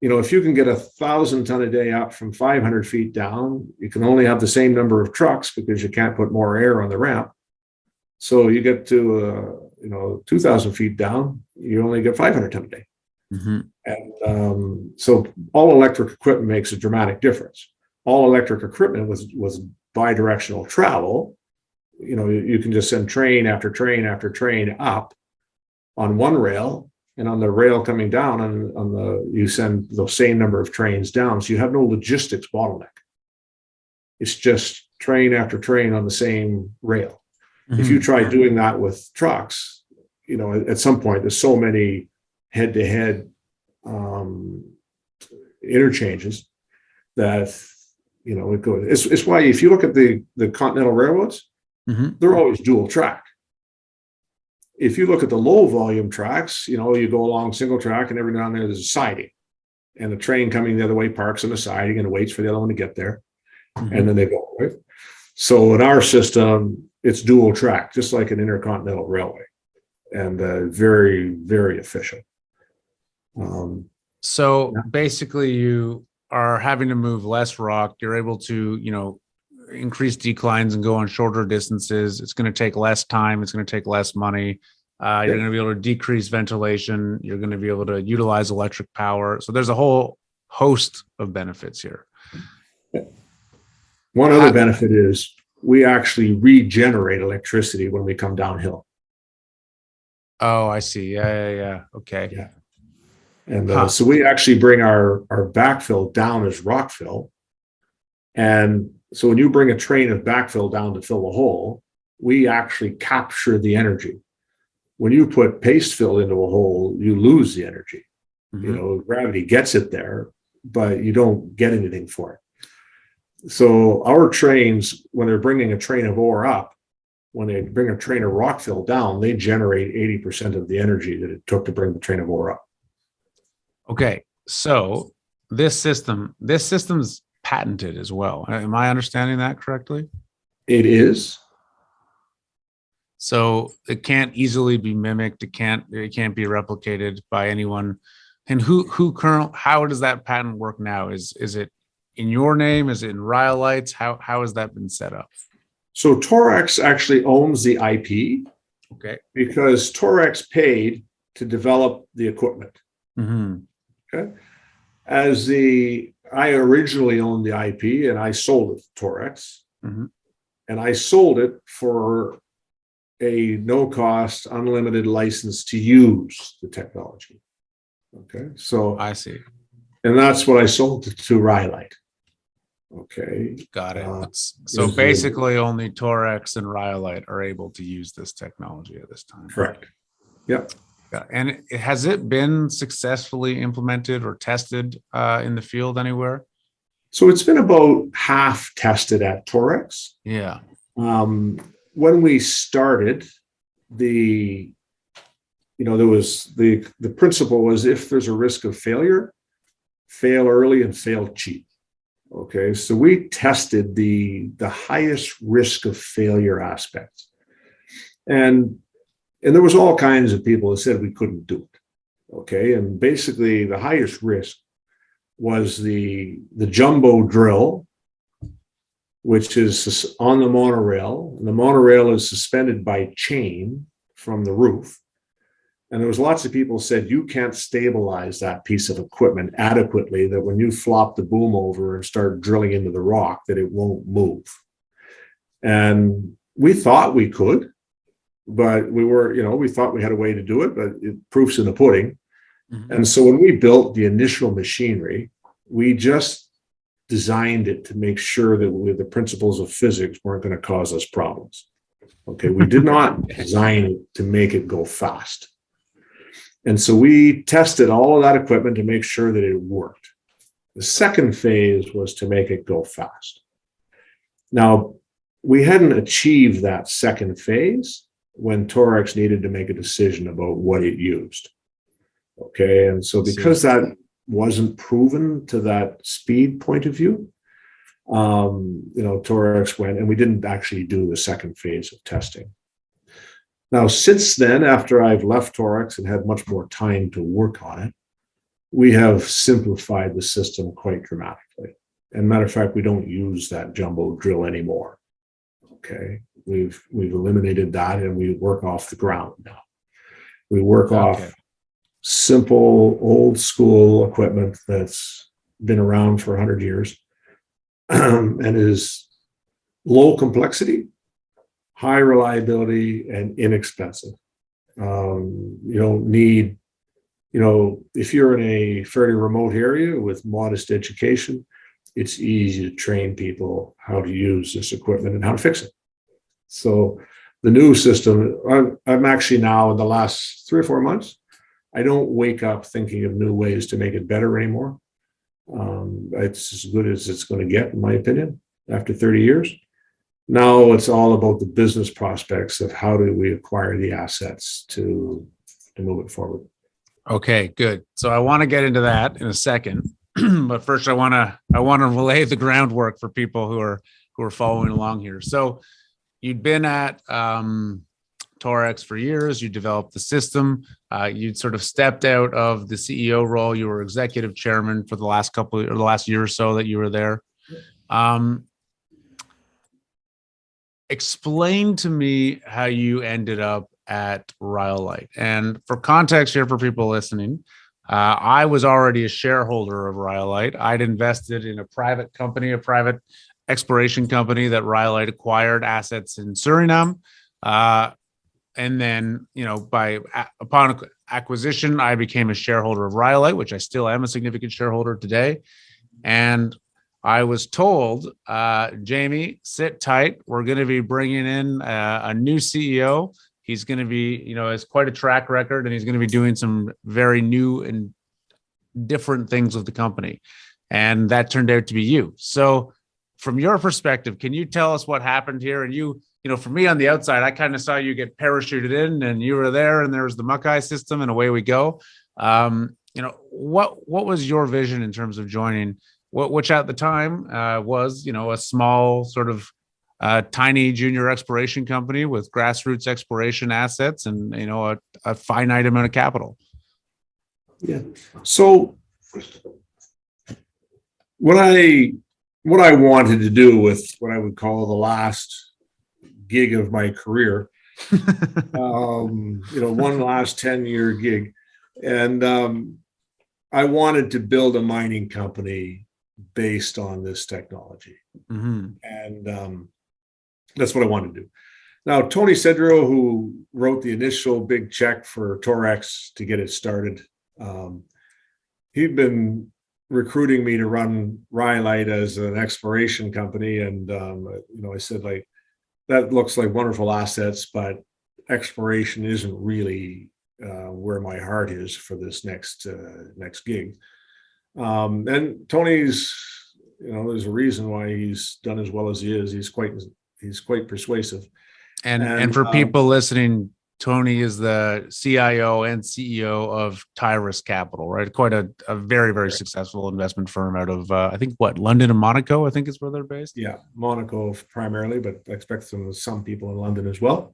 if you can get 1,000 ton a day up from 500 feet down, you can only have the same number of trucks because you can't put more air on the ramp. So you get to 2,000 feet down, you only get 500 ton a day. Mm-hmm. And so all electric equipment makes a dramatic difference. All electric equipment with bidirectional travel, you can just send train after train after train up on one rail, and on the rail coming down you send the same number of trains down. So you have no logistics bottleneck. It's just train after train on the same rail. Mm-hmm. If you try doing that with trucks, at some point there's so many head-to-head interchanges that it goes. It's why if you look at the continental railroads, mm-hmm. they're always dual track. if you look at the low volume tracks, you go along single track and every now and then there's a siding. And the train coming the other way parks on the siding and waits for the other one to get there. Mm-hmm. And then they go, right? So in our system, it's dual track, just like an intercontinental railway, and very, very efficient. So basically you are having to move less rock. You're able to, increase declines and go on shorter distances. It's going to take less time. It's going to take less money. You're going to be able to decrease ventilation. You're going to be able to utilize electric power. So there's a whole host of benefits here. One other benefit is we actually regenerate electricity when we come downhill. Oh, I see. Yeah. Okay. Yeah. And so we actually bring our backfill down as rock fill. And so when you bring a train of backfill down to fill the hole, we actually capture the energy. When you put paste fill into a hole, you lose the energy. Mm-hmm. Gravity gets it there, but you don't get anything for it. So our trains, when they're bringing a train of ore up, when they bring a train of rock fill down, they generate 80% of the energy that it took to bring the train of ore up. Okay, so this system's patented as well. Am I understanding that correctly? It is. So it can't easily be mimicked. It can't be replicated by anyone. And how does that patent work now? Is it in your name? Is it in Rhyolite's? How has that been set up? So Torex actually owns the IP. Okay. Because Torex paid to develop the equipment. Mm-hmm. Okay. I originally owned the IP and I sold it to Torex. Mm-hmm. And I sold it for a no-cost, unlimited license to use the technology. Okay. So I see. And that's what I sold to Rhyolite. Okay. Got it. So basically only Torex and Rhyolite are able to use this technology at this time. Correct. Yep. And has it been successfully implemented or tested in the field anywhere? So it's been about half tested at Torex. Yeah. When we started, there was the principle was if there's a risk of failure, fail early and fail cheap. Okay, so we tested the highest risk of failure aspects, and there was all kinds of people that said we couldn't do it. Okay, and basically the highest risk was the jumbo drill, which is on the monorail, and the monorail is suspended by chain from the roof. And there was lots of people said you can't stabilize that piece of equipment adequately, that when you flop the boom over and start drilling into the rock, that it won't move. And we thought we could, but we thought we had a way to do it, but proof's in the pudding. Mm-hmm. And so when we built the initial machinery, we just designed it to make sure that the principles of physics weren't going to cause us problems. Okay, we did not design it to make it go fast. And so we tested all of that equipment to make sure that it worked. The second phase was to make it go fast. Now, we hadn't achieved that second phase when Torex needed to make a decision about what it used. Okay, and so because that wasn't proven to that speed point of view, Torex went, and we didn't actually do the second phase of testing. Now, since then, after I've left Torex and had much more time to work on it, we have simplified the system quite dramatically. And matter of fact, we don't use that jumbo drill anymore. Okay, we've eliminated that, and we work off the ground now. We work off simple, old school equipment that's been around for 100 years and is low complexity, high reliability, and inexpensive. You don't need, if you're in a fairly remote area with modest education, it's easy to train people how to use this equipment and how to fix it. So the new system, I'm actually now in the last 3 or 4 months, I don't wake up thinking of new ways to make it better anymore. It's as good as it's going to get, in my opinion, after 30 years. Now it's all about the business prospects of how do we acquire the assets to move it forward. Okay, good. So I want to get into that in a second, but first I want to lay the groundwork for people who are following along here. So you'd been at Torex for years. You developed the system. You'd sort of stepped out of the CEO role. You were executive chairman for the last year or so that you were there. Explain to me how you ended up at Rhyolite. And for context here for people listening, I was already a shareholder of Rhyolite. I'd invested in a private company, a private exploration company that Rhyolite acquired assets in Suriname. And then, upon acquisition, I became a shareholder of Rhyolite, which I still am a significant shareholder today. And I was told, Jamie, sit tight. We're going to be bringing in a new CEO. He's going to be, has quite a track record, and he's going to be doing some very new and different things with the company. And that turned out to be you. So from your perspective, can you tell us what happened here? And for me on the outside, I kind of saw you get parachuted in, and you were there, and there was the Makai system, and away we go. What was your vision in terms of joining, which at the time was, a small sort of tiny junior exploration company with grassroots exploration assets and, a finite amount of capital? Yeah. So what I wanted to do with what I would call the last gig of my career, one last 10-year gig. And I wanted to build a mining company based on this technology. Mm-hmm. And that's what I wanted to do. Now, Tony Cedro, who wrote the initial big check for Torex to get it started, he'd been recruiting me to run Rhyolite as an exploration company. And, I said, that looks like wonderful assets, but exploration isn't really where my heart is for this next gig. And Tony's, there's a reason why he's done as well as he is. He's quite persuasive. And for people listening, Tony is the CIO and CEO of Tyrus Capital, right? Quite a very, very successful investment firm out of, I think, London and Monaco, I think is where they're based. Yeah, Monaco primarily, but I expect some people in London as well.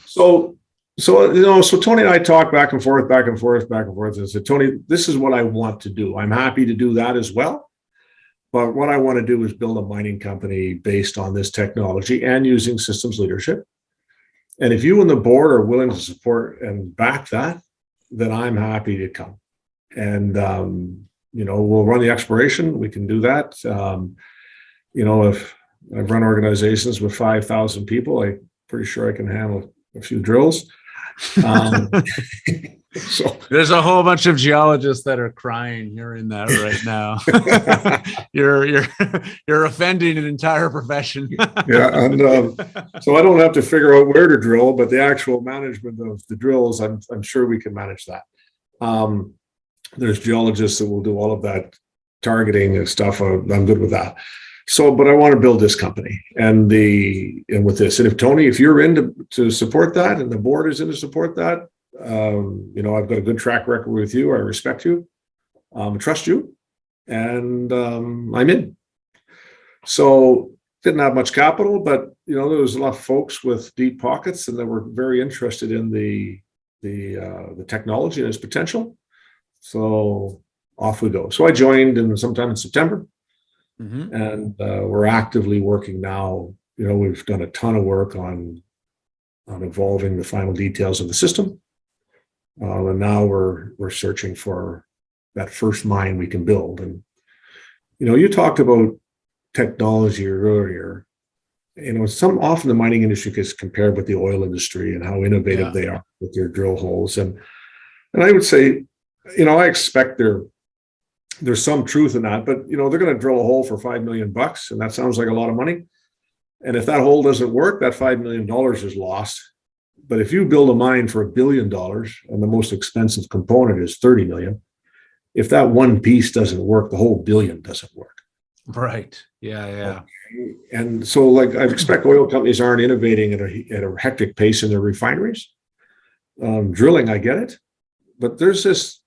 So Tony and I talk back and forth. And said, Tony, this is what I want to do. I'm happy to do that as well. But what I want to do is build a mining company based on this technology and using systems leadership. And if you and the board are willing to support and back that, then I'm happy to come. And, we'll run the exploration. We can do that. If I've run organizations with 5,000 people, I'm pretty sure I can handle a few drills. So there's a whole bunch of geologists that are crying hearing that right now. You're offending an entire profession. Yeah, and so I don't have to figure out where to drill, but the actual management of the drills, I'm sure we can manage that. There's geologists that will do all of that targeting and stuff. I'm good with that. So, but I want to build this company and with this. And if you're in to support that, and the board is in to support that, I've got a good track record with you. I respect you, trust you, and I'm in. So didn't have much capital, but there was a lot of folks with deep pockets, and they were very interested in the technology and its potential. So off we go. So I joined sometime in September. Mm-hmm. And we're actively working now. We've done a ton of work on evolving the final details of the system, and now we're searching for that first mine we can build. And you talked about technology earlier. Often the mining industry gets compared with the oil industry and how innovative they are with their drill holes, and I would say, I expect there's some truth in that, but they're going to drill a hole for $5 million, and that sounds like a lot of money. And if that hole doesn't work, that $5 million is lost. But if you build a mine for $1 billion and the most expensive component is $30 million, if that one piece doesn't work, the whole billion doesn't work. Right. Yeah. Yeah. Okay? And so, like, I expect oil companies aren't innovating at a hectic pace in their refineries. Drilling, I get it, but there's this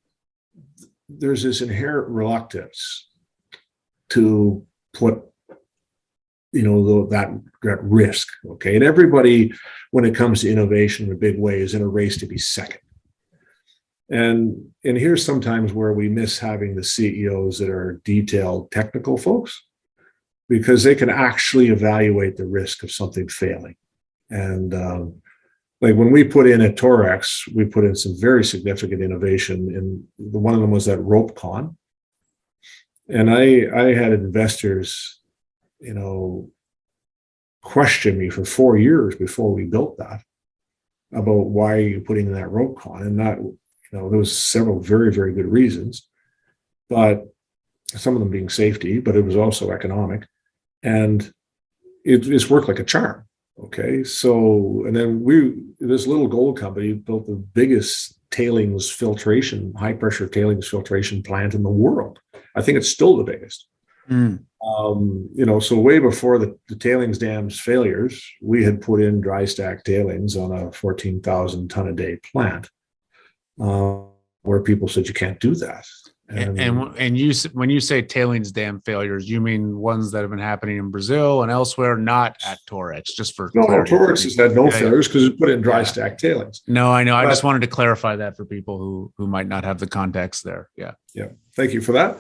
inherent reluctance to put that risk. Okay, and everybody, when it comes to innovation in a big way, is in a race to be second. And here's sometimes where we miss having the CEOs that are detailed technical folks, because they can actually evaluate the risk of something failing. And like when we put in at Torex, we put in some very significant innovation. And one of them was that rope con. And I had investors, question me for 4 years before we built that about why are you putting in that rope con, and not, there was several very, very good reasons, but some of them being safety, but it was also economic, and it's worked like a charm. Okay, so and then this little gold company built the biggest tailings filtration, high pressure tailings filtration plant in the world. I think it's still the biggest. So way before the tailings dams failures, we had put in dry stack tailings on a 14,000 ton a day plant, where people said you can't do that. And you, when you say tailings dam failures, you mean ones that have been happening in Brazil and elsewhere, not at Torex, just for clarity. Torex has had no failures because it put in dry stack tailings. No, I know. I just wanted to clarify that for people who might not have the context there. Yeah. Thank you for that.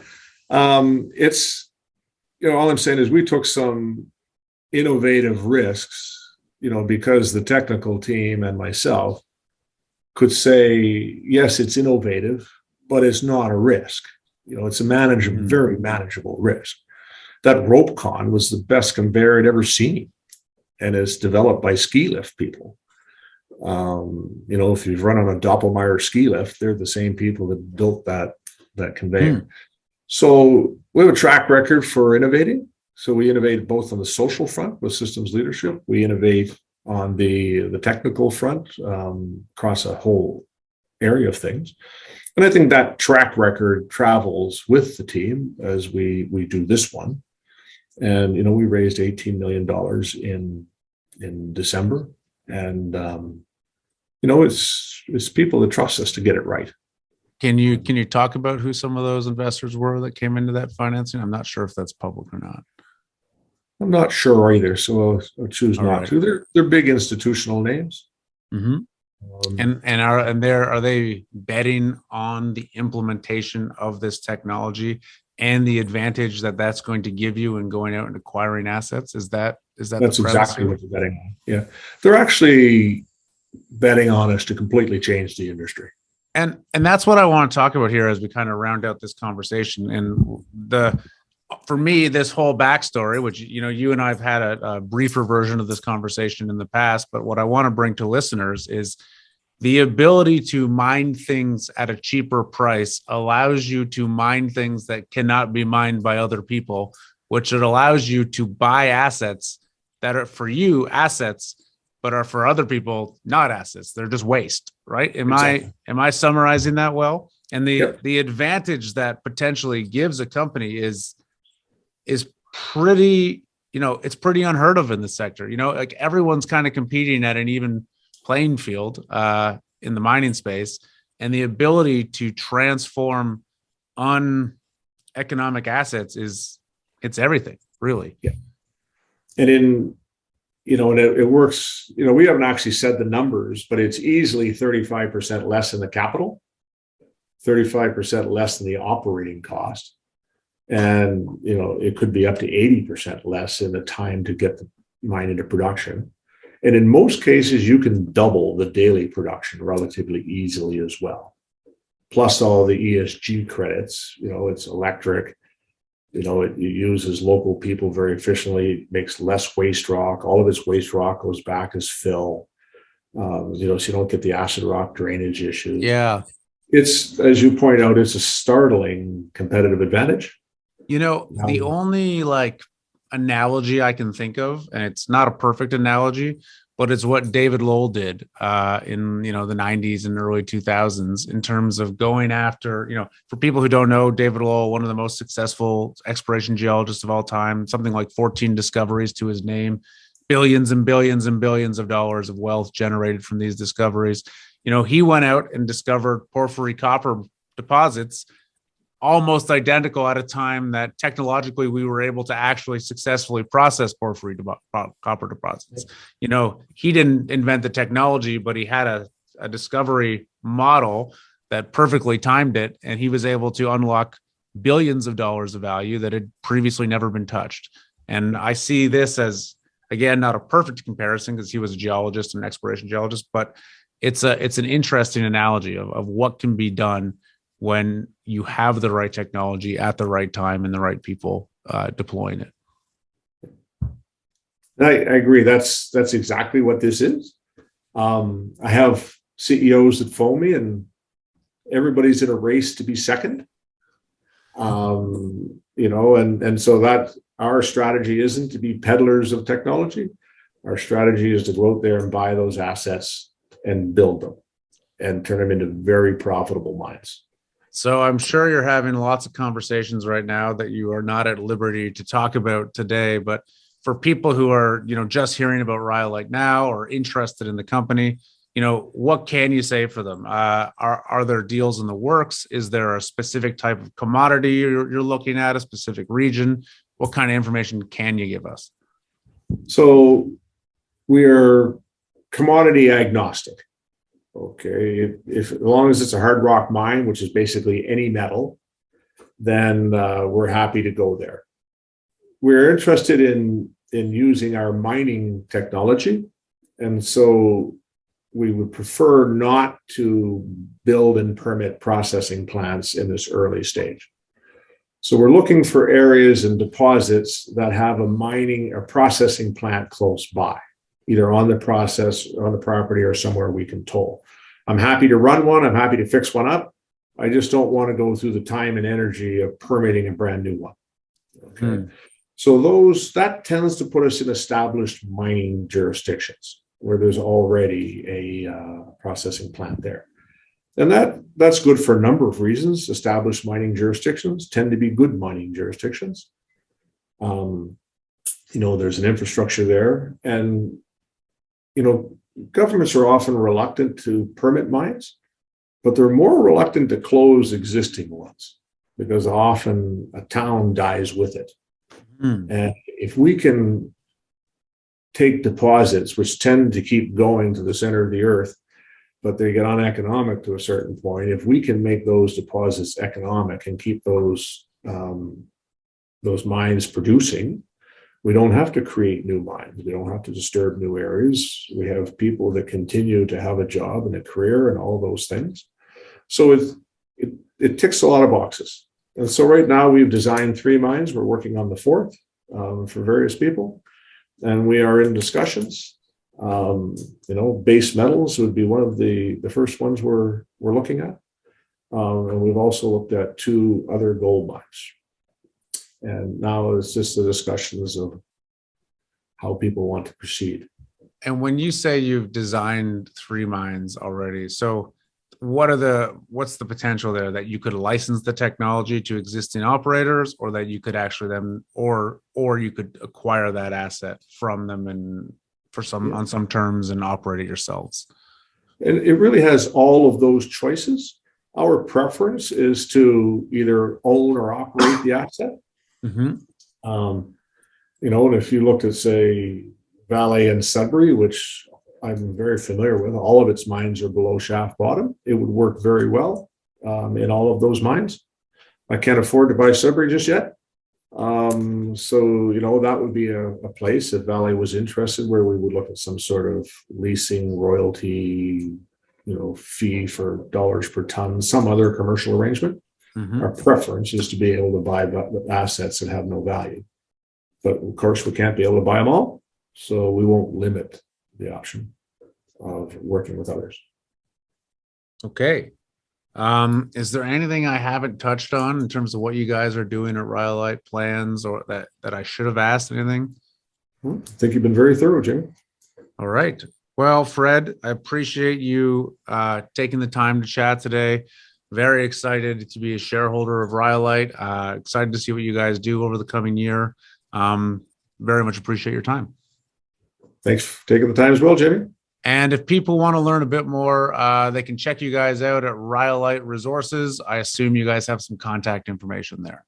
It's, all I'm saying is we took some innovative risks, because the technical team and myself could say, yes, it's innovative, but it's not a risk. It's a very manageable risk. That rope con was the best conveyor I'd ever seen, and it's developed by ski lift people. If you've run on a Doppelmayr ski lift, they're the same people that built that conveyor. So we have a track record for innovating. So we innovate both on the social front with systems leadership. We innovate on the technical front, across a whole area of things. And I think that track record travels with the team as we do this one. And, we raised $18 million in December. And, it's people that trust us to get it right. Can you talk about who some of those investors were that came into that financing? I'm not sure if that's public or not. I'm not sure either, so I'll choose not to. They're big institutional names. Mm-hmm. Are they betting on the implementation of this technology and the advantage that's going to give you in going out and acquiring assets? That's exactly what they're betting on. Yeah, they're actually betting on us to completely change the industry. And that's what I want to talk about here as we kind of round out this conversation. And for me, this whole backstory, which, you and I've had a briefer version of this conversation in the past, but what I want to bring to listeners is the ability to mine things at a cheaper price allows you to mine things that cannot be mined by other people, which it allows you to buy assets that are for you assets, but are for other people not assets. They're just waste, right? Am I summarizing that well? And the advantage that potentially gives a company is pretty, it's pretty unheard of in the sector. Like everyone's kind of competing at an even playing field in the mining space, and the ability to transform uneconomic assets it's everything, really. Yeah. And it works, we haven't actually said the numbers, but it's easily 35% less in the capital, 35% less than the operating cost. And, it could be up to 80% less in the time to get the mine into production. And in most cases, you can double the daily production relatively easily as well. Plus all the ESG credits, it's electric, it uses local people very efficiently, makes less waste rock. All of its waste rock goes back as fill, so you don't get the acid rock drainage issues. Yeah. It's, as you point out, it's a startling competitive advantage. The only analogy I can think of, and it's not a perfect analogy, but it's what David Lowell did in the 90s and early 2000s in terms of going after, for people who don't know, David Lowell, one of the most successful exploration geologists of all time, something like 14 discoveries to his name, billions and billions and billions of dollars of wealth generated from these discoveries. He went out and discovered porphyry copper deposits almost identical at a time that technologically we were able to actually successfully process porphyry copper deposits. He didn't invent the technology, but he had a discovery model that perfectly timed it, and he was able to unlock billions of dollars of value that had previously never been touched. And I see this as, again, not a perfect comparison because he was a geologist and an exploration geologist, but it's an interesting analogy of what can be done when you have the right technology at the right time and the right people deploying it. I agree. That's exactly what this is. I have CEOs that phone me, and everybody's in a race to be second. And so that our strategy isn't to be peddlers of technology. Our strategy is to go out there and buy those assets and build them and turn them into very profitable mines. So I'm sure you're having lots of conversations right now that you are not at liberty to talk about today, but for people who are, just hearing about Rhyolite now or interested in the company, what can you say for them? Are there deals in the works? Is there a specific type of commodity you're looking at, a specific region? What kind of information can you give us? So we're commodity agnostic. Okay, if as long as it's a hard rock mine, which is basically any metal, then we're happy to go there. We're interested in using our mining technology, and so we would prefer not to build and permit processing plants in this early stage. So we're looking for areas and deposits that have a mining or processing plant close by, either on the property or somewhere we can toll. I'm happy to run one. I'm happy to fix one up. I just don't want to go through the time and energy of permitting a brand new one. Okay. So that tends to put us in established mining jurisdictions where there's already a processing plant there. And that's good for a number of reasons. Established mining jurisdictions tend to be good mining jurisdictions. There's an infrastructure there, and governments are often reluctant to permit mines, but they're more reluctant to close existing ones because often a town dies with it. And if we can take deposits which tend to keep going to the center of the earth, but they get uneconomic to a certain point, if we can make those deposits economic and keep those mines producing, we don't have to create new mines. We don't have to disturb new areas. We have people that continue to have a job and a career and all those things. So it ticks a lot of boxes. And so right now we've designed 3 mines. We're working on the 4th for various people. And we are in discussions. Base metals would be one of the first ones we're looking at. And we've also looked at 2 other gold mines. And now it's just the discussions of how people want to proceed. And when you say you've designed 3 mines already, so what's the potential there that you could license the technology to existing operators, or that you could actually or you could acquire that asset from them and on some terms and operate it yourselves? And it really has all of those choices. Our preference is to either own or operate the asset. And if you looked at, say, Vale and Sudbury, which I'm very familiar with, all of its mines are below shaft bottom. It would work very well in all of those mines. I can't afford to buy Sudbury just yet. That would be a place if Vale was interested, where we would look at some sort of leasing, royalty, fee for dollars per ton, some other commercial arrangement. Our preference is to be able to buy assets that have no value. But of course, we can't be able to buy them all. So we won't limit the option of working with others. Okay. Is there anything I haven't touched on in terms of what you guys are doing at Rhyolite, plans, or that I should have asked? Anything? I think you've been very thorough, Jimmy. All right. Well, Fred, I appreciate you taking the time to chat today. Very excited to be a shareholder of Rhyolite. Excited to see what you guys do over the coming year. Very much appreciate your time. Thanks for taking the time as well, Jimmy. And if people want to learn a bit more, they can check you guys out at Rhyolite Resources. I assume you guys have some contact information there.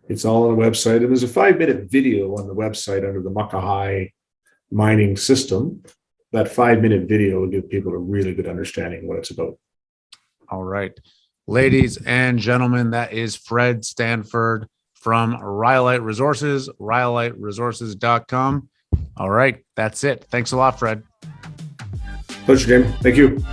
It's all on the website. And there's a 5-minute video on the website under the Makai mining system. That 5-minute video will give people a really good understanding of what it's about. All right. Ladies and gentlemen, that is Fred Stanford from Rhyolite Resources, rhyoliteresources.com. All right. That's it. Thanks a lot, Fred. Pleasure, Jim. Thank you.